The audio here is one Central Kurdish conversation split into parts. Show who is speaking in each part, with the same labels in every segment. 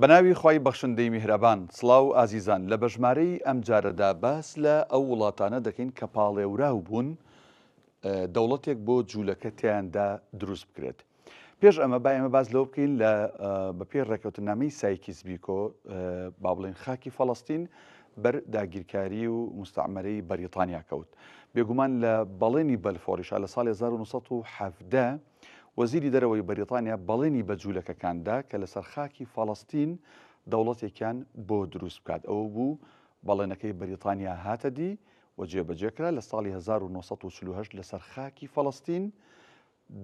Speaker 1: بەناوی خی بەخشندەی میهرەبان سڵاو ئازیزان لە بەژمارەی ئەم جارەدا باس لە ئەو وڵاتانە دەکەین کە پاڵێوراو بوون دەوڵەتێک بۆ جوولەکە تیاندا دروست بکرێت. پێش ئەمە با ئێمە باز لەوە بکەین لە بەپێ ڕێکەوتنامەی سایکیس بیکۆ با بڵێن خاکی فەڵەستین بەر داگیرکاری و مستعمەرەی بەریتانیا کەوت. بێگومان لە بەڵێنی بەلفۆریشا لە ساڵی 1970 وەزیری دەرەوەی بەریتانیا بەڵێنی بە جوولەکەکاندا کە لەسەر خاکی فەڵەستین دەوڵەتێکیان بۆ دروست بکات. ئەوە بوو بەڵێنەکەی بەریتانیا هاتە دی و جێبەجێکرا لە ساڵی 1940 لەسەر خاکی فەڵەستین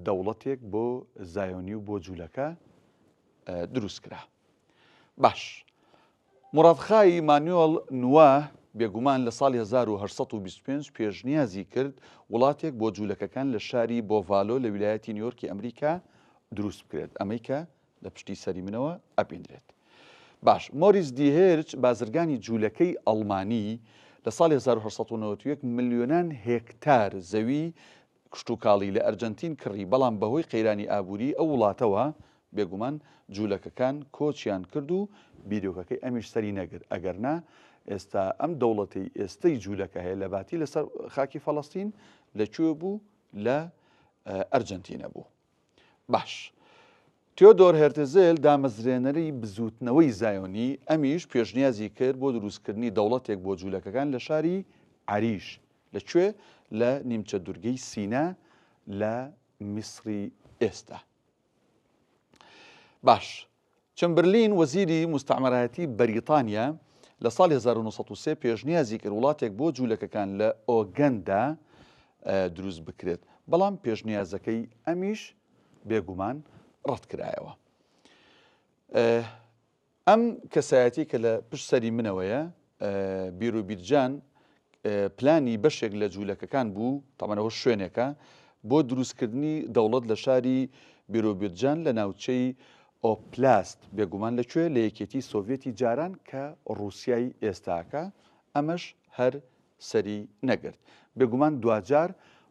Speaker 1: دەوڵەتێک بۆ زایۆنی و بۆ جوولەکە دروست کرا. باش مڕادخای مانیۆڵ نووا بێگومان لە ساڵی 1925 پێشنیازی کرد وڵاتێک بۆ جوولەکەکان لە شاری بۆڤالۆ لە ویلایەتی نیویۆرکی ئەمریکا دروست بکرێت. ئەمەی کە لە پشتی سەری منەوە ئەپێندرێت. باش مۆریس دیهێرچ بازرگانی جوولەکەی ئەڵمانی لە ساڵی 1991 ملیۆنان هێکتار زەوی کشتتوکاڵی لە ئەرجنتین کڕی، بەڵام بەهۆی قەیرانی ئابووری ئەو وڵاتەوە بێگومان جوولەکەکان کۆچیان کرد و بیرۆکەکەی ئەمیش سەری نەگرت. ئەگەرنا ئێستا ئەم دەوڵەتی ئێستەی جوولەکە هەیە لە باتی لەسەر خاکی فەڵەستین لەکوێ بوو؟ لە ئەرجنتینە بوو. باش تیۆدۆر هێرتزل دامەزرێنەری بزوتنەوەی زایۆنی ئەمیش پێشنیازی کرد بۆ دروستکردنی دەوڵەتێک بۆ جوولەکەکان لە شاری عەریش لەکوێ لە نیمچە دوورگەی سینا لە میسری ئێستا. باش چەمبرلین وەزیری مستعمەرایەتی بەریتانیا لە ساڵی 1930 پێشنیازی کرد وڵاتێک بۆ جوولەکەکان لە ئۆگەندا دروست بکرێت، بەڵام پێشنیازەکەی ئەمیش بێگومان ڕەت کرایەوە. ئەم کەسایەتی کە لە پشت سەری منەوەیە بیرۆبیرجان پلانی بەشێک لە جوولەکەکان بوو، تەمەنەوە شوێنێکە بۆ دروستکردنی دەوڵەت لە شاری بیرۆبیرجان لە ناوچەی ئۆپلاست بێگومان لەکوێ لە یەکێتی سۆڤێتی جاران کە ڕووسیای ئێستاکە. ئەمەش هەر سەری نەگرت. بێگومان دوجار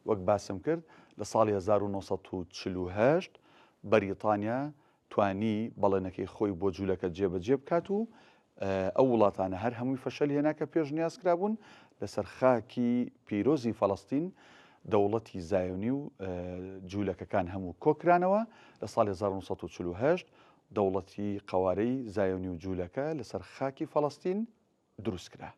Speaker 1: وەک باسم کرد لە ساڵی 1940 بەریتانیا توانی بەڵێنەکەی خۆی بۆ جوولەکە جێبەجێ بکات و ئەو وڵاتانە هەر هەمووی فەشەل هێنا کە پێشنیاز کرابوون لەسەر خاکی پیرۆزی فەڵەستین دەوڵەتی زایۆنی و جوولەکەکان هەموو کۆکرانەوە. لە ساڵی 1940 دەوڵەتی قەوارەی زایۆنی و جوولەکە لەسەر خاکی فەڵەستین دروست کرا.